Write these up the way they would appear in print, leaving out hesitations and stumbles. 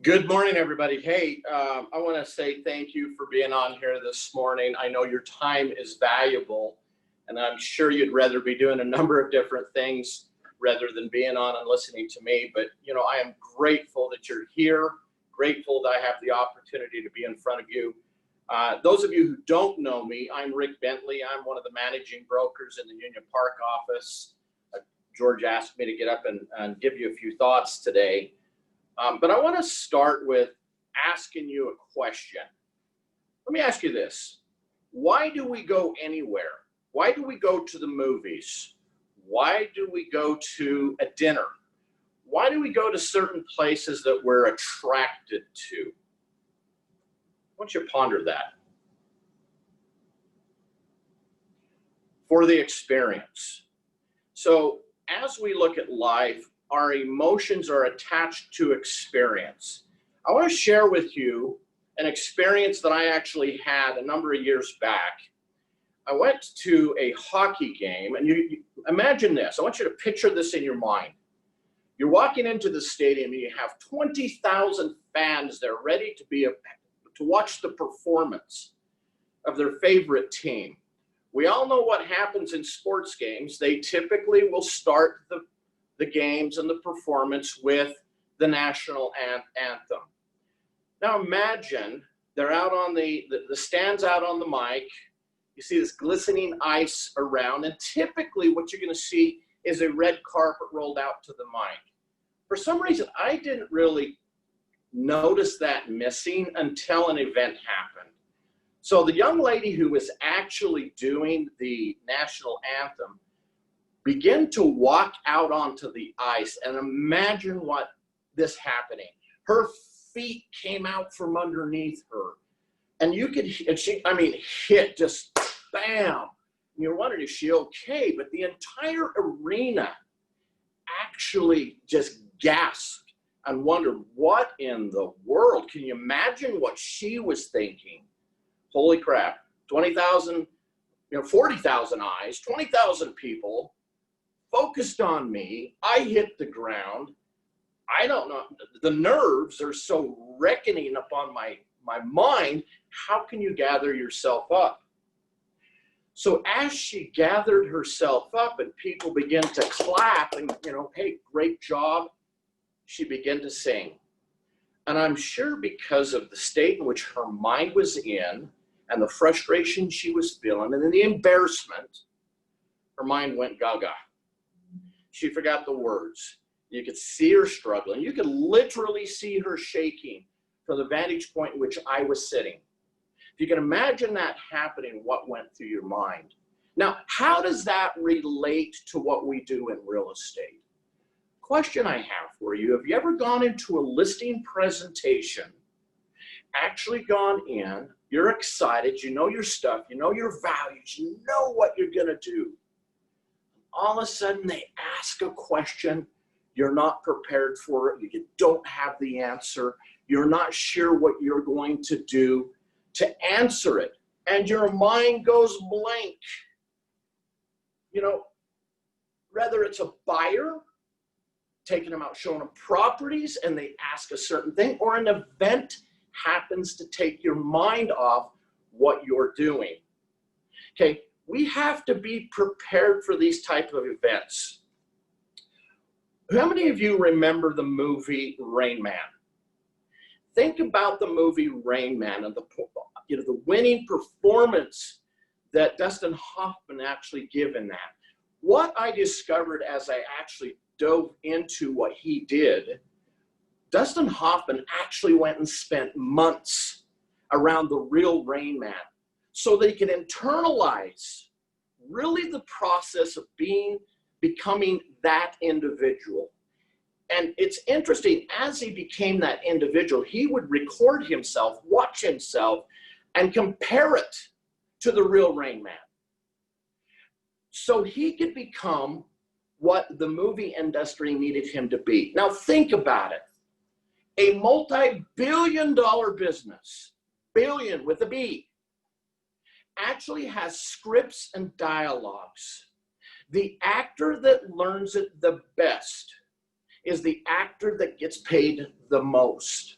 Good morning, everybody. Hey, I want to say thank you for being on here this morning. I know your time is valuable, and I'm sure you'd rather be doing a number of different things rather than being on and listening to me. But, I am grateful that you're here, grateful that I have the opportunity to be in front of you. Those of you who don't know me, I'm Rick Bentley. I'm one of the managing brokers in the Union Park office. George asked me to get up and give you a few thoughts today. But I want to start with asking you a question. Let me ask you this. Why do we go anywhere? Why do we go to the movies? Why do we go to a dinner? Why do we go to certain places that we're attracted to? I want you to ponder that. For the experience. So as we look at life, our emotions are attached to experience. I want to share with you an experience that I actually had a number of years back. I went to a hockey game, and you imagine this. I want you to picture this in your mind. You're walking into the stadium, and you have 20,000 fans there ready to watch the performance of their favorite team. We all know what happens in sports games. They typically will start the games and the performance with the national anthem. Now imagine they're out on the stands out on the mic. You see this glistening ice around, and typically what you're going to see is a red carpet rolled out to the mic. For some reason, I didn't really notice that missing until an event happened. So the young lady who was actually doing the national anthem began to walk out onto the ice, and imagine what this happening. Her feet came out from underneath her, and you could, hit just bam. And you're wondering, is she okay? But the entire arena actually just gasped and wondered, what in the world? Can you imagine what she was thinking? Holy crap, 20,000, 40,000 eyes, 20,000 people focused on me. I hit the ground. I don't know. The nerves are so reckoning upon my mind. How can you gather yourself up? So as she gathered herself up and people began to clap and, hey, great job, she began to sing. And I'm sure because of the state in which her mind was in and the frustration she was feeling and then the embarrassment, her mind went gaga. She forgot the words. You could see her struggling. You could literally see her shaking from the vantage point in which I was sitting. If you can imagine that happening, what went through your mind? Now, how does that relate to what we do in real estate? Question I have for you, have you ever gone into a listing presentation, actually gone in, you're excited, you know your stuff, you know your values, you know what you're going to do. All of a sudden they ask a question, you're not prepared for it, you don't have the answer, you're not sure what you're going to do to answer it, and your mind goes blank. Whether it's a buyer, taking them out, showing them properties, and they ask a certain thing, or an event happens to take your mind off what you're doing. Okay. We have to be prepared for these type of events. How many of you remember the movie Rain Man? Think about the movie Rain Man and the winning performance that Dustin Hoffman actually gave in that. What I discovered as I actually dove into what he did, Dustin Hoffman actually went and spent months around the real Rain Man, so they can internalize really the process of becoming that individual. And it's interesting, as he became that individual, he would record himself, watch himself, and compare it to the real Rain Man. So he could become what the movie industry needed him to be. Now think about it. A multi-billion-dollar business, billion with a B, actually has scripts and dialogues. The actor that learns it the best is the actor that gets paid the most.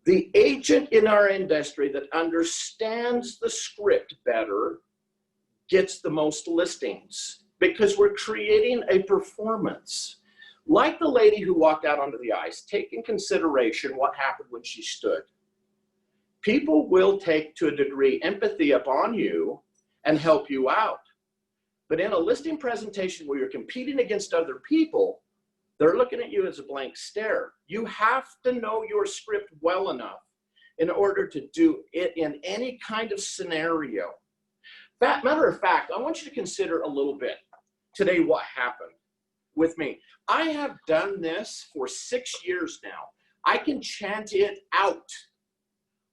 The agent in our industry that understands the script better gets the most listings because we're creating a performance. Like the lady who walked out onto the ice, take in consideration what happened when she stood. People will take, to a degree, empathy upon you and help you out. But in a listing presentation where you're competing against other people, they're looking at you as a blank stare. You have to know your script well enough in order to do it in any kind of scenario. Matter of fact, I want you to consider a little bit today what happened with me. I have done this for 6 years now. I can chant it out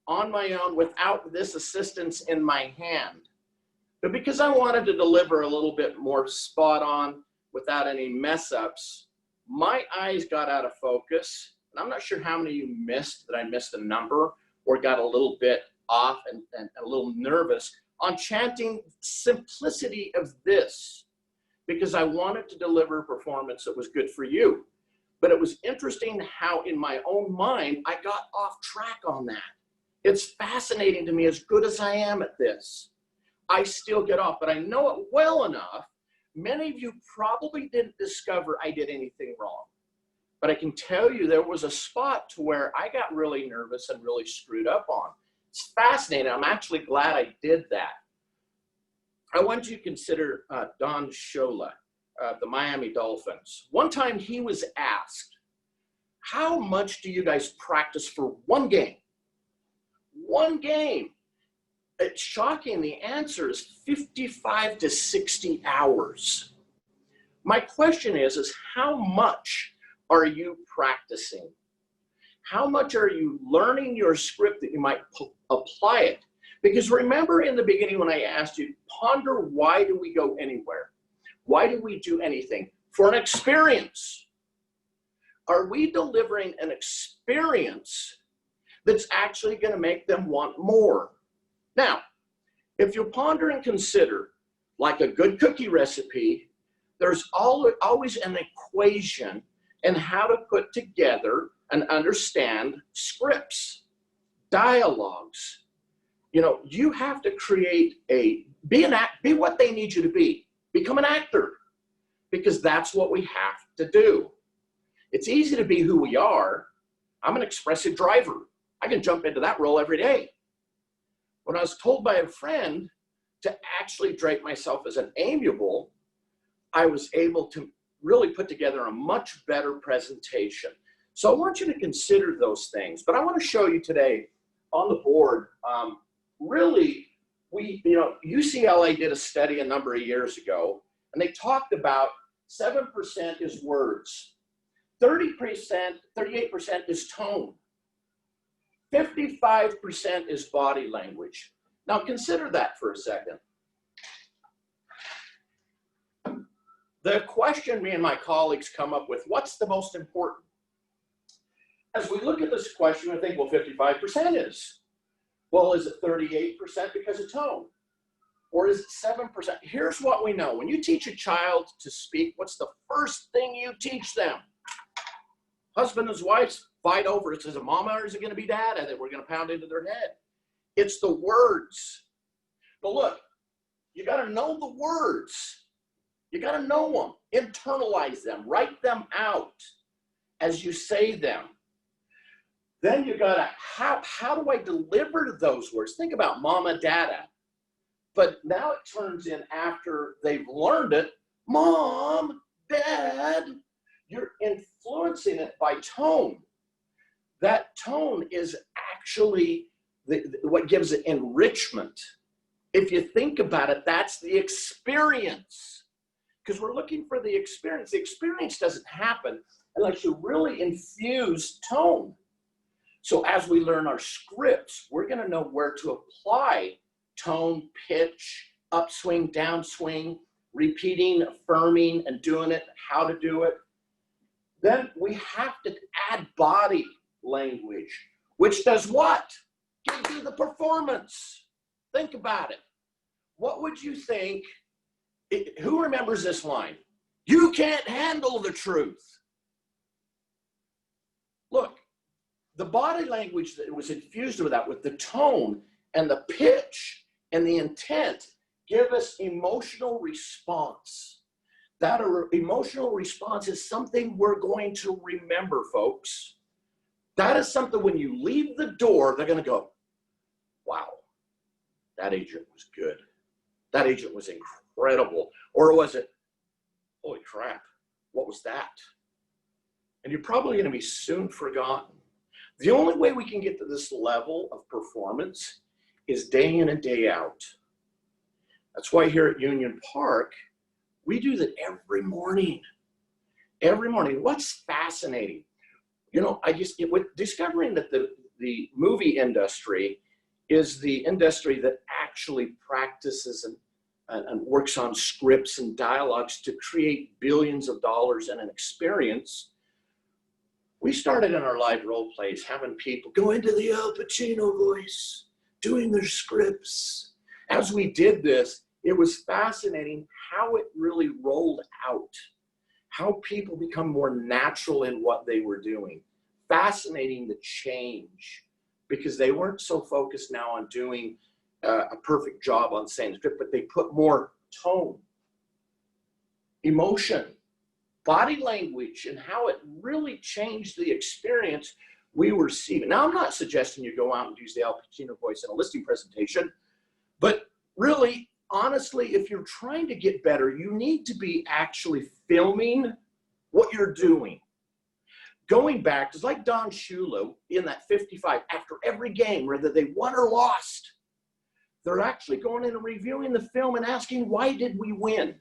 on my own without this assistance in my hand. But because I wanted to deliver a little bit more spot on without any mess ups, my eyes got out of focus. And I'm not sure how many of you missed that I missed a number or got a little bit off and a little nervous on chanting simplicity of this, because I wanted to deliver a performance that was good for you. But it was interesting how in my own mind, I got off track on that. It's fascinating to me, as good as I am at this, I still get off, but I know it well enough. Many of you probably didn't discover I did anything wrong, but I can tell you there was a spot to where I got really nervous and really screwed up on. It's fascinating. I'm actually glad I did that. I want you to consider Don Shula, the Miami Dolphins. One time he was asked, how much do you guys practice for one game? One game. It's shocking. The answer is 55 to 60 hours. My question is how much are you practicing? How much are you learning your script that you might apply it? Because remember in the beginning when I asked you, ponder why do we go anywhere? Why do we do anything? For an experience. Are we delivering an experience that's actually going to make them want more? Now, if you ponder and consider, like a good cookie recipe, there's always an equation in how to put together and understand scripts, dialogues. You know, you have to create be what they need you to be. Become an actor, because that's what we have to do. It's easy to be who we are. I'm an expressive driver. I can jump into that role every day. When I was told by a friend to actually drape myself as an amiable, I was able to really put together a much better presentation. So I want you to consider those things. But I want to show you today on the board, really, UCLA did a study a number of years ago, and they talked about 7% is words, 38% is tone, 55% is body language. Now consider that for a second. The question me and my colleagues come up with, what's the most important? As we look at this question, I think, well, 55% is. Well, is it 38% because of tone? Or is it 7%? Here's what we know. When you teach a child to speak, what's the first thing you teach them? Husband and wives fight over it. Is it mama or is it going to be dad? And then we're going to pound into their head. It's the words. But look, you got to know the words. You got to know them. Internalize them. Write them out as you say them. Then you got to, how do I deliver those words? Think about mama, dada. But now it turns in after they've learned it, mom, dad. You're influencing it by tone. That tone is actually what gives it enrichment. If you think about it, that's the experience. Because we're looking for the experience. The experience doesn't happen unless you really infuse tone. So as we learn our scripts, we're going to know where to apply tone, pitch, upswing, downswing, repeating, affirming, and doing it, how to do it. Then we have to add body language, which does what? Gives you the performance. Think about it. What would you think? Who remembers this line? You can't handle the truth. Look, the body language that was infused with that, with the tone and the pitch and the intent, give us emotional response. That emotional response is something we're going to remember, folks. That is something when you leave the door, they're going to go, wow, that agent was good. That agent was incredible. Or was it, holy crap, what was that? And you're probably going to be soon forgotten. The only way we can get to this level of performance is day in and day out. That's why here at Union Park, we do that every morning. Every morning. What's fascinating? You know, discovering that the movie industry is the industry that actually practices and works on scripts and dialogues to create billions of dollars in an experience. We started in our live role plays having people go into the Al Pacino voice, doing their scripts. As we did this, it was fascinating how it really rolled out, how people become more natural in what they were doing. Fascinating the change, because they weren't so focused now on doing a perfect job on saying the script, but they put more tone, emotion, body language, and how it really changed the experience we were receiving. Now, I'm not suggesting you go out and use the Al Pacino voice in a listing presentation, but really, honestly, if you're trying to get better, you need to be actually filming what you're doing. Going back, just like Don Shula in that 55, after every game, whether they won or lost, they're actually going in and reviewing the film and asking, why did we win?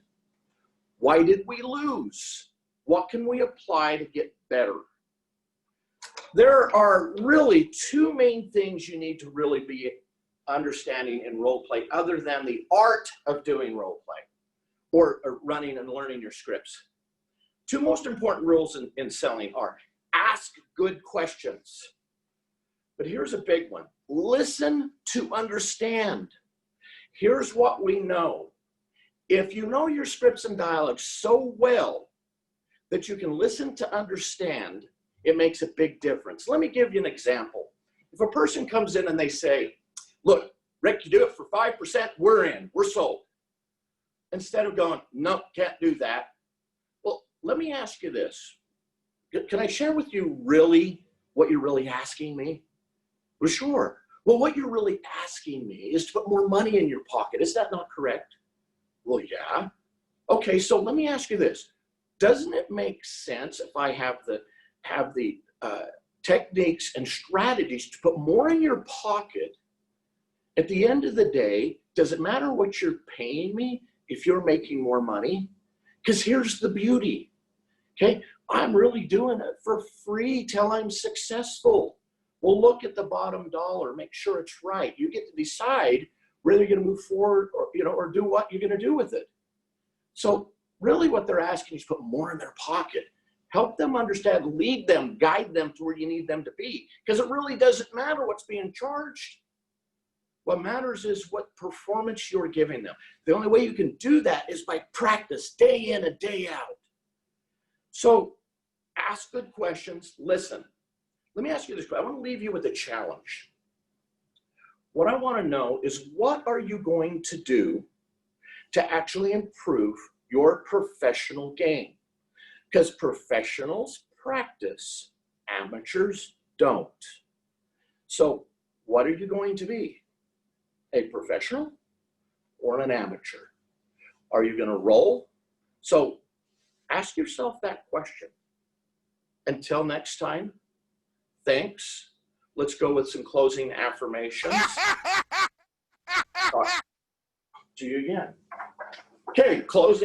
Why did we lose? What can we apply to get better? There are really two main things you need to really be understanding in role play, other than the art of doing role play or running and learning your scripts. Two most important rules in selling are ask good questions. But here's a big one. Listen to understand. Here's what we know. If you know your scripts and dialogues so well that you can listen to understand, it makes a big difference. Let me give you an example. If a person comes in and they say, look, Rick, you do it for 5%, we're in, we're sold. Instead of going, no, can't do that. Well, let me ask you this. Can I share with you really what you're really asking me? Well, sure. Well, what you're really asking me is to put more money in your pocket. Is that not correct? Well, yeah. Okay, so let me ask you this. Doesn't it make sense if I have the techniques and strategies to put more in your pocket? At the end of the day, does it matter what you're paying me if you're making more money? Because here's the beauty, okay? I'm really doing it for free till I'm successful. Well, look at the bottom dollar, make sure it's right. You get to decide whether you're gonna move forward or do what you're gonna do with it. So really what they're asking is put more in their pocket. Help them understand, lead them, guide them to where you need them to be. Because it really doesn't matter what's being charged. What matters is what performance you're giving them. The only way you can do that is by practice, day in and day out. So ask good questions, listen. Let me ask you this question. I want to leave you with a challenge. What I want to know is, what are you going to do to actually improve your professional game? Because professionals practice, amateurs don't. So what are you going to be? A professional or an amateur? Are you going to roll? So ask yourself that question. Until next time, thanks. Let's go with some closing affirmations. Talk to you again. Okay, closing.